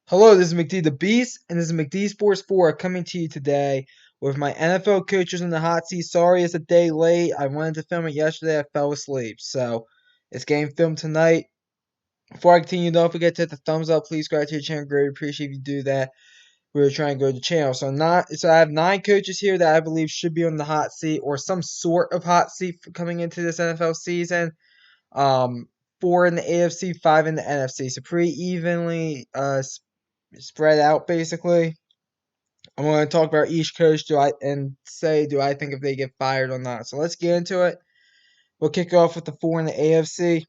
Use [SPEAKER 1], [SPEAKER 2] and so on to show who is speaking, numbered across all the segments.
[SPEAKER 1] Hello, this is McD the Beast, and this is McD Sports 4 coming to you today with my NFL coaches in the hot seat. Sorry it's a day late. I wanted to film it yesterday. I fell asleep. So it's getting filmed tonight. Before I continue, don't forget to hit the thumbs up. Please subscribe to your channel. Greatly appreciate if you do that. We're trying to grow the channel. So I have 9 coaches here that I believe should be on the hot seat or some sort of hot seat for coming into this NFL season. Um, 4 in the AFC, 5 in the NFC. So pretty evenly spread out basically. I'm going to talk about each coach do I think if they get fired or not. So let's get into it. We'll kick off with the 4 in the AFC.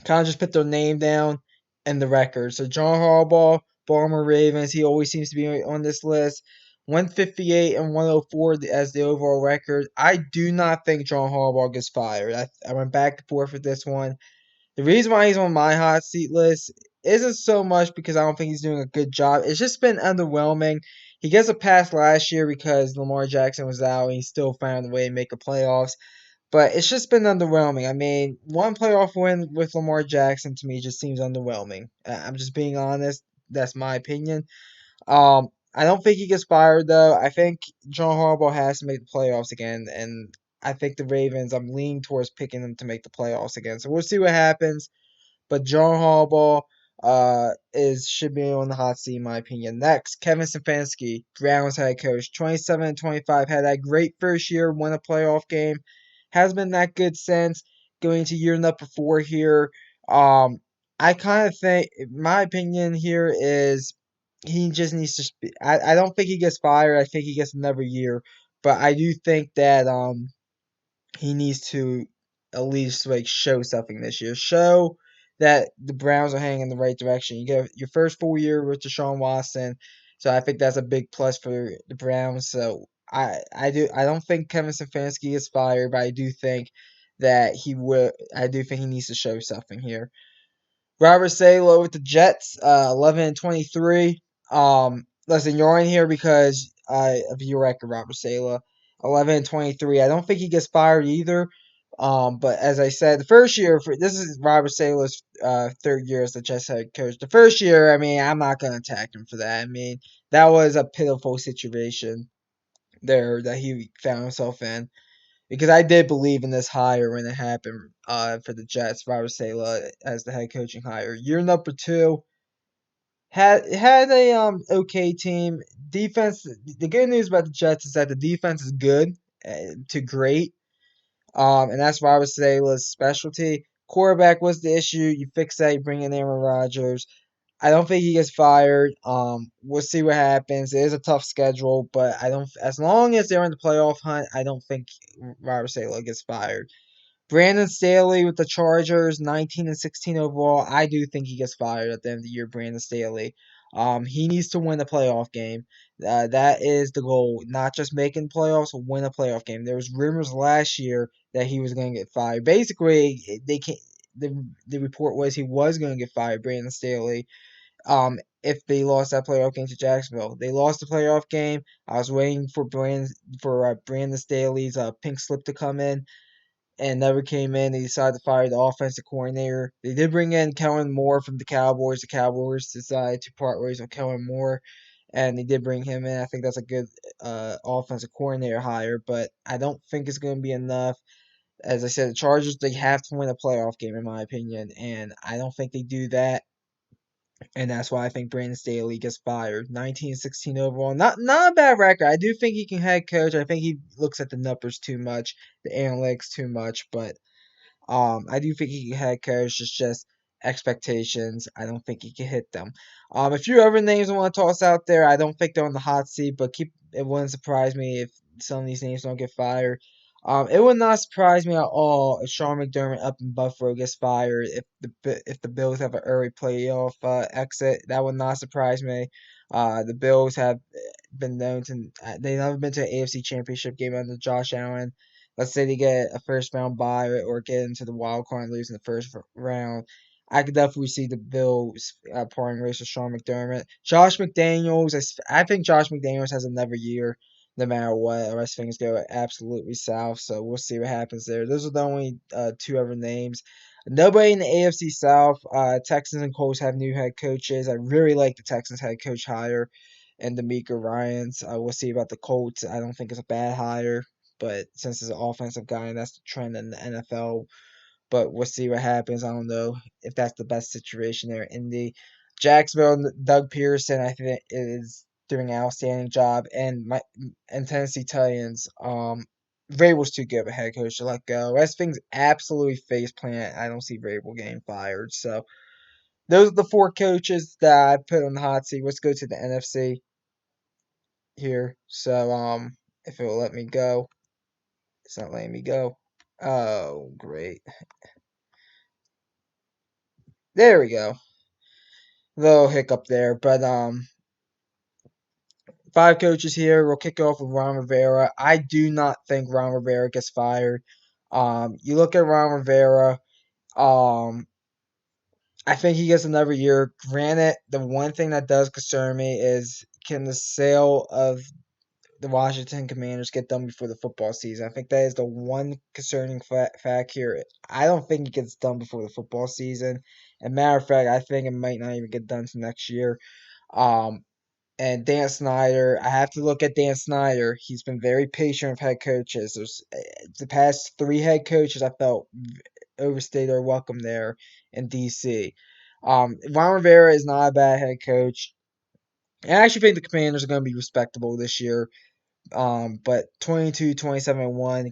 [SPEAKER 1] Kind of just put their name down and the record. So John Harbaugh, Baltimore Ravens, he always seems to be on this list. 158 and 104 as the overall record. I do not think John Harbaugh gets fired. I went back and forth with this one. The reason why he's on my hot seat list isn't so much because I don't think he's doing a good job. It's just been underwhelming. He gets a pass last year because Lamar Jackson was out and he still found a way to make the playoffs. But it's just been underwhelming. I mean, one playoff win with Lamar Jackson to me just seems underwhelming. I'm just being honest. That's my opinion. I don't think he gets fired though. I think John Harbaugh has to make the playoffs again, and I think the Ravens. I'm leaning towards picking them to make the playoffs again. So we'll see what happens. But John Harbaugh is should be on the hot seat in my opinion. Next, Kevin Stefanski, Browns head coach, 27 and 25, had that great first year, won a playoff game, has been that good since going to year number 4 here. I kind of think, my opinion here is he just needs to. I don't think he gets fired. I think he gets another year, but I do think that he needs to at least like show something this year. Show that the Browns are heading in the right direction. You get your first full year with Deshaun Watson, so I think that's a big plus for the Browns. So I don't think Kevin Stefanski is fired, but I do think that he will. I do think he needs to show something here. Robert Saleh with the Jets, 11 and 23. Listen, you're in here because of your record, Robert Saleh, 11 and 23. I don't think he gets fired either. But as I said, the first year this is Robert Saleh's third year as the Jets head coach. The first year, I mean, I'm not gonna attack him for that. I mean, that was a pitiful situation there that he found himself in because I did believe in this hire when it happened for the Jets, Robert Saleh as the head coaching hire. Year number 2 had a okay team. Defense. The good news about the Jets is that the defense is good to great. And that's Robert Saleh's specialty. Quarterback was the issue. You fix that. You bring in Aaron Rodgers. I don't think he gets fired. We'll see what happens. It is a tough schedule, but I don't. As long as they're in the playoff hunt, I don't think Robert Saleh gets fired. Brandon Staley with the Chargers, 19 and 16 overall. I do think he gets fired at the end of the year. Brandon Staley. He needs to win a playoff game. That is the goal. Not just making playoffs, win a playoff game. There was rumors last year that he was going to get fired. Basically, they can the report was he was going to get fired, Brandon Staley, if they lost that playoff game to Jacksonville. They lost the playoff game. I was waiting for Brandon Staley's pink slip to come in, and never came in. They decided to fire the offensive coordinator. They did bring in Kellen Moore from the Cowboys. The Cowboys decided to part ways with Kellen Moore, and they did bring him in. I think that's a good offensive coordinator hire, but I don't think it's going to be enough. As I said, the Chargers, they have to win a playoff game, in my opinion, and I don't think they do that, and that's why I think Brandon Staley gets fired. 19-16 overall, not a bad record. I do think he can head coach. I think he looks at the numbers too much, the analytics too much, but I do think he can head coach. It's just expectations. I don't think he can hit them. A few other names I want to toss out there. I don't think they're on the hot seat, but it wouldn't surprise me if some of these names don't get fired. It would not surprise me at all if Sean McDermott up in Buffalo gets fired. If the Bills have an early playoff exit, that would not surprise me. The Bills have been known to they've never been to an AFC Championship game under Josh Allen. Let's say they get a first round bye or get into the wild card and lose in the first round. I could definitely see the Bills parting ways with Sean McDermott. Josh McDaniels, I think Josh McDaniels has another year no matter what. The rest of things go absolutely south, so we'll see what happens there. Those are the only 2 other names. Nobody in the AFC South. Texans and Colts have new head coaches. I really like the Texans head coach hire and D'Amico Ryans. We'll see about the Colts. I don't think it's a bad hire, but since it's an offensive guy, and that's the trend in the NFL, but we'll see what happens. I don't know if that's the best situation there in the Jacksonville. Doug Pearson, I think, is doing an outstanding job, and Tennessee Titans. Vrabel's too good of a head coach to let go. Rest things absolutely face plant. I don't see Vrabel getting fired. So those are the four coaches that I put on the hot seat. Let's go to the NFC here. So if it will let me go, it's not letting me go. Oh, great. There we go. Little hiccup there, but five coaches here. We'll kick it off with Ron Rivera. I do not think Ron Rivera gets fired. You look at Ron Rivera. Um, I think he gets another year. Granted, the one thing that does concern me is can the sale of the Washington Commanders get done before the football season? I think that is the one concerning fact here. I don't think it gets done before the football season. As a matter of fact, I think it might not even get done until next year. Um, and Dan Snyder, I have to look at Dan Snyder. He's been very patient with head coaches. The past three head coaches I felt overstayed their welcome there in DC. Ron Rivera is not a bad head coach. I actually think the Commanders are going to be respectable this year. But 22, 27-1.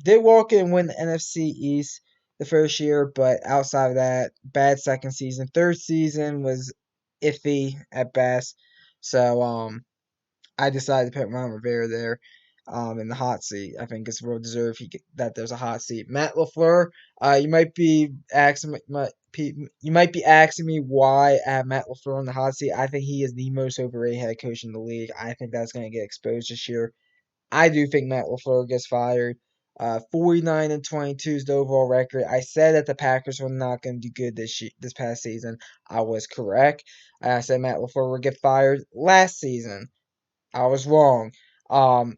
[SPEAKER 1] Did walk in and win the NFC East the first year, but outside of that, bad second season. Third season was iffy at best. So I decided to put Ron Rivera there in the hot seat. I think it's well deserved that there's a hot seat. Matt LaFleur, you might be asking me why I have Matt LaFleur on the hot seat. I think he is the most overrated head coach in the league. I think that's going to get exposed this year. I do think Matt LaFleur gets fired. 49-22 is the overall record. I said that the Packers were not going to do good this past season. I was correct. I said Matt LaFleur would get fired last season. I was wrong. Um,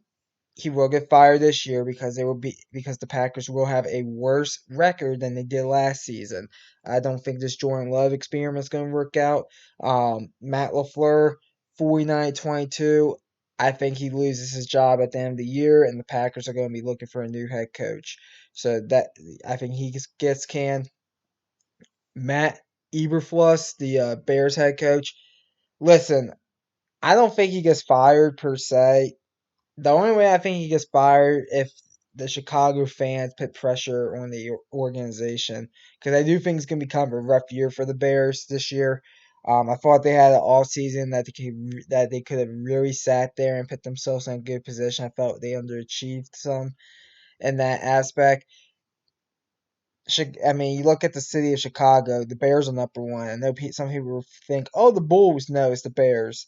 [SPEAKER 1] he will get fired this year because the Packers will have a worse record than they did last season. I don't think this Jordan Love experiment is going to work out. Matt LaFleur, 49-22. I think he loses his job at the end of the year, and the Packers are going to be looking for a new head coach. So that I think he gets canned. Matt Eberflus, the Bears head coach. Listen, I don't think he gets fired per se. The only way I think he gets fired if the Chicago fans put pressure on the organization, because I do think it's gonna be kind of a rough year for the Bears this year. I thought they had an off season that they could have really sat there and put themselves in a good position. I felt they underachieved some in that aspect. I mean, you look at the city of Chicago. The Bears are number one. I know some people think, "Oh, the Bulls." No, it's the Bears.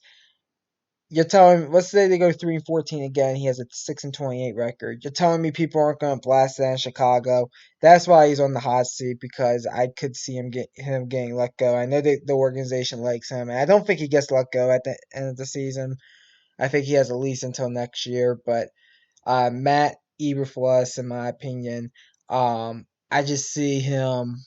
[SPEAKER 1] You're telling me, let's say they go 3-14 again. He has a 6-28 record. You're telling me people aren't going to blast that in Chicago. That's why he's on the hot seat, because I could see him getting let go. I know the organization likes him, and I don't think he gets let go at the end of the season. I think he has at least until next year. But Matt Eberflus, in my opinion, I just see him.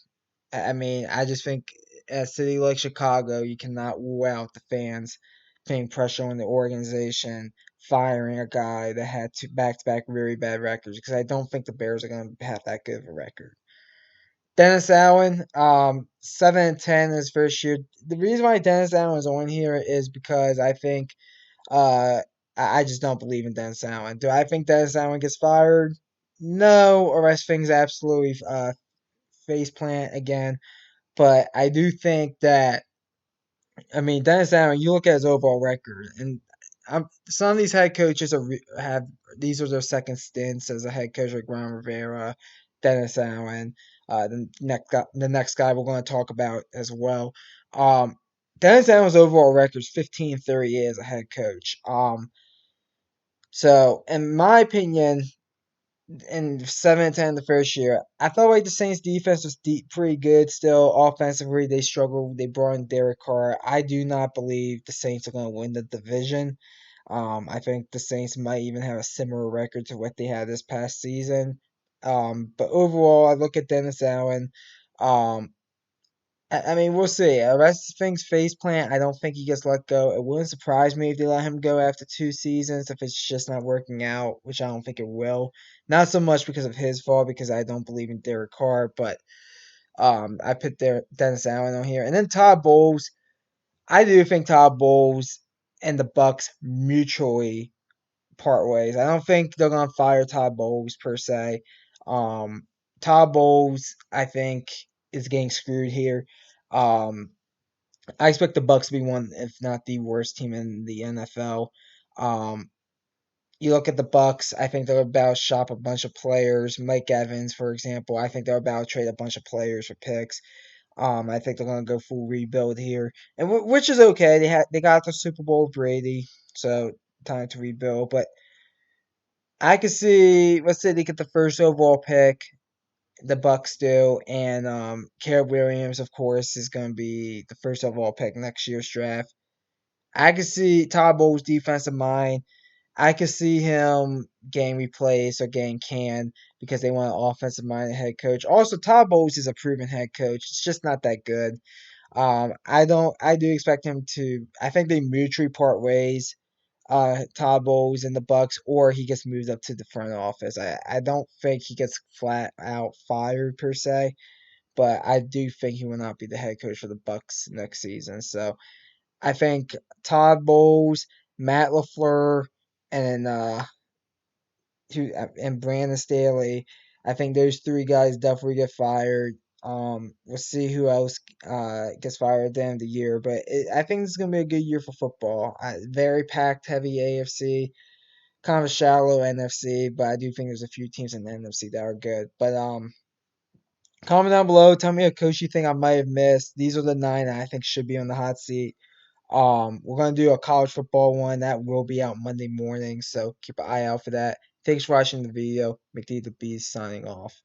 [SPEAKER 1] I mean, I just think a city like Chicago, you cannot rule out the fans putting pressure on the organization, firing a guy that had two back-to-back very bad records, because I don't think the Bears are going to have that good of a record. Dennis Allen, 7-10 his first year. The reason why Dennis Allen is on here is because I think uh, I just don't believe in Dennis Allen. Do I think Dennis Allen gets fired? No, or else things absolutely face plant again. But I do think that, I mean, Dennis Allen, you look at his overall record, and some of these head coaches have these are their second stints as a head coach, like Ron Rivera, Dennis Allen, the next guy we're going to talk about as well. Um, Dennis Allen's overall record is 15-30 as a head coach. So in my opinion, in 7-10 the first year. I felt like the Saints defense was pretty good still. Offensively, they struggled. They brought in Derek Carr. I do not believe the Saints are going to win the division. I think the Saints might even have a similar record to what they had this past season. But overall, I look at Dennis Allen. Um, I mean, we'll see. Rest of things face plant. I don't think he gets let go. It wouldn't surprise me if they let him go after 2 seasons if it's just not working out, which I don't think it will. Not so much because of his fault, because I don't believe in Derek Carr, but I put Dennis Allen on here, and then Todd Bowles. I do think Todd Bowles and the Bucks mutually part ways. I don't think they're gonna fire Todd Bowles per se. Um, Todd Bowles, I think, is getting screwed here. Um, I expect the Bucks to be one, if not the worst team in the NFL. Um, you look at the Bucks. I think they're about to shop a bunch of players. Mike Evans, for example. I think they're about to trade a bunch of players for picks. I think they're gonna go full rebuild here, and which is okay. They got the Super Bowl with Brady, so time to rebuild. But I could see, let's say they get the first overall pick, the Bucks do, and Caleb Williams, of course, is going to be the first overall pick next year's draft. I could see Todd Bowles' defensive mind. I could see him getting replaced or getting canned because they want an offensive minded head coach. Also, Todd Bowles is a proven head coach. It's just not that good. I don't. I do expect him to. I think they mutually part ways. Todd Bowles in the Bucks, or he gets moved up to the front office. I don't think he gets flat out fired per se, but I do think he will not be the head coach for the Bucks next season. So I think Todd Bowles, Matt LaFleur, and and Brandon Staley. I think those three guys definitely get fired. We'll see who else gets fired at the end of the year, but I think this is gonna be a good year for football. Very packed, heavy AFC, kind of a shallow NFC, but I do think there's a few teams in the NFC that are good. But comment down below, tell me a coach you think I might have missed. These are the 9 that I think should be on the hot seat. We're gonna do a college football one that will be out Monday morning, so keep an eye out for that. Thanks for watching the video. McD the Beast signing off.